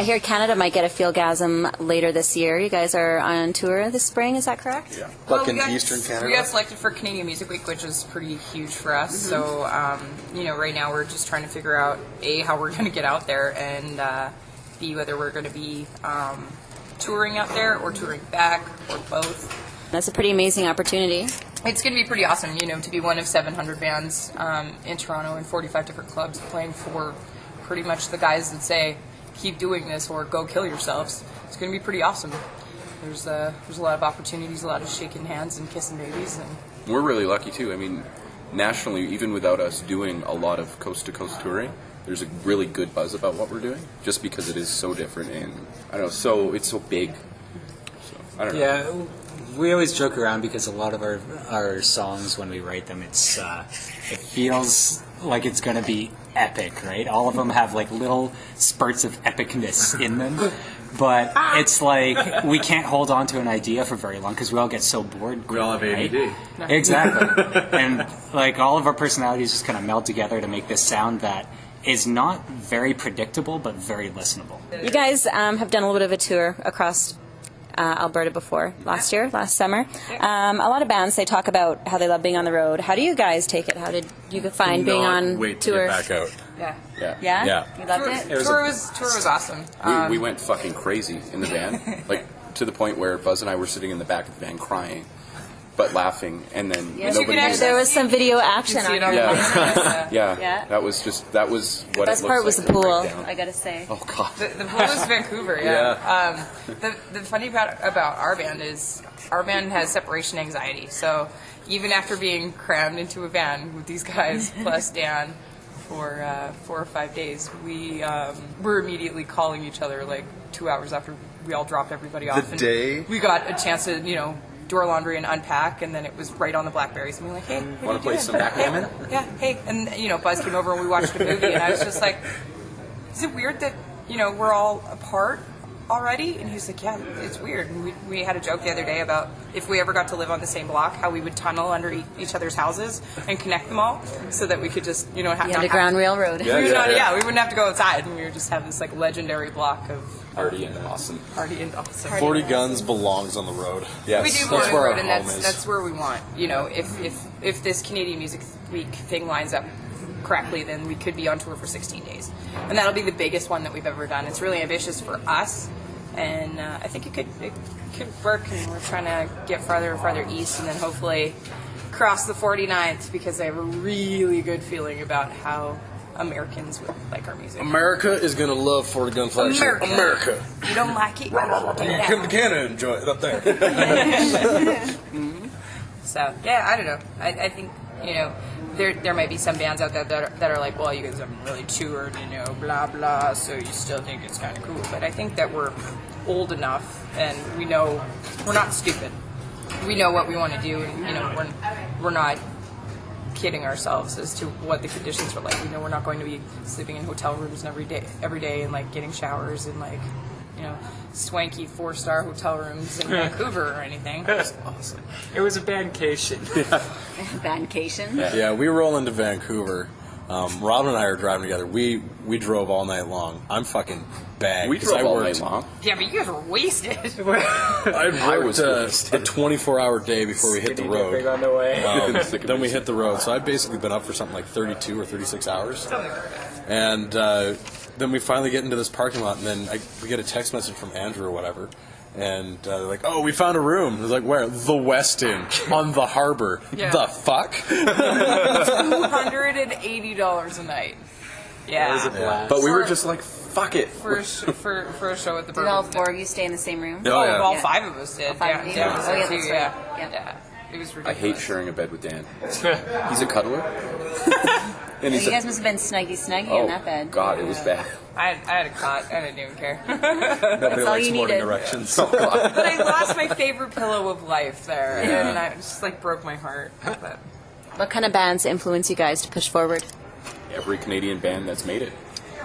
I hear Canada might get a Feelgasm later this year. You guys are on tour this spring, is that correct? Yeah. Well, in Eastern Canada. We got selected for Canadian Music Week, which is pretty huge for us. So, right now we're just trying to figure out, A, how we're going to get out there, and B, whether we're going to be touring out there or touring back or both. That's a pretty amazing opportunity. It's going to be pretty awesome, to be one of 700 bands in Toronto in 45 different clubs playing for pretty much the guys that say, keep doing this or go kill yourselves. It's going to be pretty awesome. There's a lot of opportunities, a lot of shaking hands and kissing babies. And we're really lucky, too. I mean, nationally, even without us doing a lot of coast-to-coast touring, there's a really good buzz about what we're doing, just because it is so different and, I don't know, it's so big. So, I don't know. Yeah, we always joke around because a lot of our songs, when we write them, it feels like it's going to be epic, right? All of them have like little spurts of epicness in them, but it's like we can't hold on to an idea for very long because we all get so bored. We all have ADD. Right? Exactly. And like all of our personalities just kind of meld together to make this sound that is not very predictable but very listenable. You guys have done a little bit of a tour across Alberta before, last summer. A lot of bands, they talk about how they love being on the road. How do you guys take it? How did you find being on wait to tour? get back out. Yeah. Yeah? You loved it? Tour was awesome. We went fucking crazy in the van, like to the point where Buzz and I were sitting in the back of the van crying, but laughing, and then nobody knew. There was some video action on it. Yeah. That was what The best part was the pool, I gotta say. Oh, God. The pool was Vancouver, yeah. The funny part about our band is our band has separation anxiety. So even after being crammed into a van with these guys plus Dan for 4 or 5 days, we were immediately calling each other like 2 hours after we all dropped everybody off. The day? We got a chance to, do our laundry and unpack, and then it was right on the Blackberries, and we were like, hey, Want to play some backgammon? Yeah, hey. And, Buzz came over and we watched a movie, and I was just like, is it weird that, we're all apart already? And he was like, yeah, it's weird. And we had a joke the other day about if we ever got to live on the same block, how we would tunnel under each other's houses and connect them all so that we could just, The Underground Railroad. We wouldn't have to go outside, and we would just have this, like, legendary block of Party and awesome. 40 Guns belongs on the road. Yes. We do go on the where road, our and home is. that's where we want. If this Canadian Music Week thing lines up correctly, then we could be on tour for 16 days. And that'll be the biggest one that we've ever done. It's really ambitious for us, and I think it could work, and we're trying to get farther and farther east, and then hopefully cross the 49th, because I have a really good feeling about how Americans would like our music. America is going to love 40 Gun Flagship. America. You don't like it? Come to Canada and enjoy it up there. So, yeah, I don't know. I think, there might be some bands out there that are like, well, you guys haven't really toured, blah, blah, so you still think it's kind of cool. But I think that we're old enough, and we know we're not stupid. We know what we want to do, and, we're not kidding ourselves as to what the conditions are like. We know we're not going to be sleeping in hotel rooms every day and like getting showers in like, swanky 4-star hotel rooms in Vancouver or anything. That's awesome. It was a bandcation. Bandcation? Yeah, we roll into Vancouver. Robin and I are driving together. We drove all night long. I'm fucking bagged. We drove all night long. Yeah, but you guys were wasted. I worked a 24-hour day before we hit the road. On the way. Then we hit the road. So I've basically been up for something like 32 or 36 hours. And then we finally get into this parking lot, and then we get a text message from Andrew or whatever. And they're like, oh, we found a room. I was like, where? The Westin on the harbor. Yeah. The fuck? $280 a night. Yeah. But we were just like, fuck it. For a show at the Did all 4 of you stay in the same room? Oh, yeah. All 5 of us did. All 5 of you? Dan was there Oh, yeah, too, that's right. Yeah. It was I ridiculous. hate sharing a bed with Dan. He's a cuddler. And You guys must have been snuggy in that bed. God, it was bad. I had a cot. I didn't even care. Nobody all likes you morning needed. directions. Oh, God. But I lost my favorite pillow of life there, and I just like broke my heart. But What kind of bands influence you guys to push forward? Every Canadian band that's made it.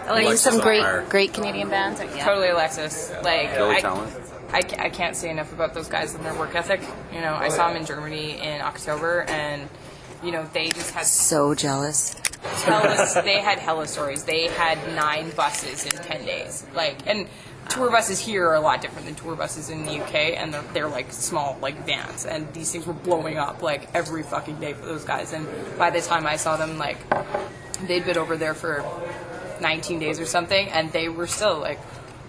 Oh, are you Alexis some on fire. great Canadian bands? Yeah. totally Alexis. Like Really talented. I can't say enough about those guys and their work ethic. I saw them in Germany in October, and they just had So jealous. they had hella stories. They had 9 buses in 10 days. And tour buses here are a lot different than tour buses in the UK, and they're like small like vans, and these things were blowing up like every fucking day for those guys. And by the time I saw them, like they'd been over there for 19 days or something, and they were still like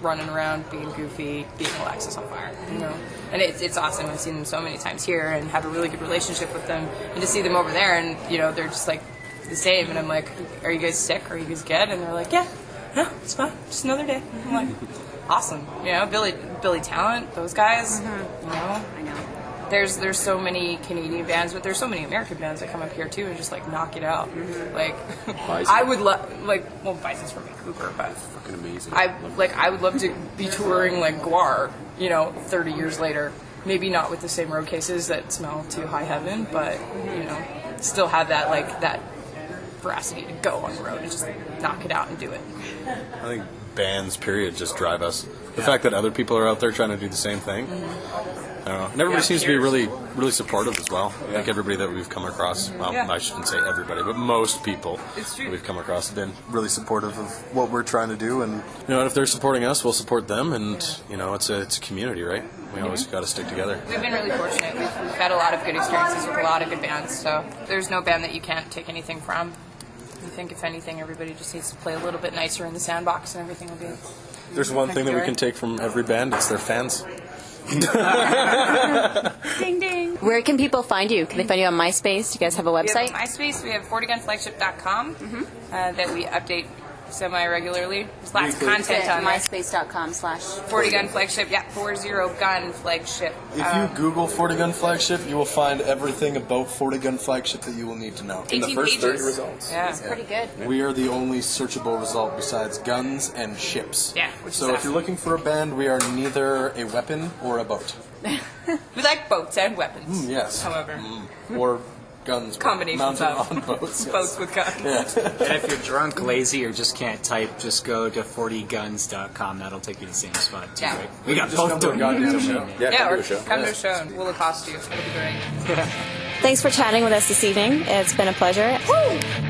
running around, being goofy, being Alexis on fire, you know. And it's awesome. I've seen them so many times here and have a really good relationship with them, and to see them over there, and you know, they're just like the same. And I'm like, are you guys sick? Are you guys good? And they're like, yeah, it's fine, just another day. I'm like, awesome. You know, Billy Talent, those guys. You know, I know. there's so many Canadian bands, but there's so many American bands that come up here too and just like knock it out. Like, I would love, like, well, Bison's from Vancouver, but Fucking amazing. I would love to be touring like Guar, you know, 30 years later. Maybe not with the same road cases that smell to high heaven, but you know, still have that like that veracity to go on the road and just like, knock it out and do it. I think bands, period, just drive us. The fact that other people are out there trying to do the same thing. I don't know. And everybody seems to be really supportive as well. Like everybody that we've come across. Well, I shouldn't say everybody, but most people that we've come across have been really supportive of what we're trying to do. And you know, if they're supporting us, we'll support them. And you know, it's a community, right? We always got to stick together. We've been really fortunate. We've had a lot of good experiences with a lot of good bands. So there's no band that you can't take anything from. I think if anything, everybody just needs to play a little bit nicer in the sandbox, and everything will be. There's one thing that we can take from every band. It's their fans. Ding ding. Where can people find you? Can they find you on MySpace? Do you guys have a website? We have MySpace. We have 40gunflagship.com that we update semi-regularly. There's lots of content on there. MySpace.com/ 40gunflagship. Yeah, 40gun flagship. If you Google 40 Gun Flagship, you will find everything about 40 Gun Flagship that you will need to know. In the 18 first 30 pages. results. Yeah. Pretty good. We are the only searchable result besides guns and ships. Yeah, which is So if awesome. you're looking for a band, we are neither a weapon or a boat. We like boats and weapons. Yes. However, Or guns combinations mounted of on boats. Yes. boats with guns. And if you're drunk, lazy, or just can't type, just go to 40guns.com. That'll take you to the same spot, too, Yeah. right? We got Just both come to a doing goddamn it. show. Yeah, Yeah, come or to a show. come to a show and we'll accost you. It'll be great. Thanks for chatting with us this evening. It's been a pleasure. Woo!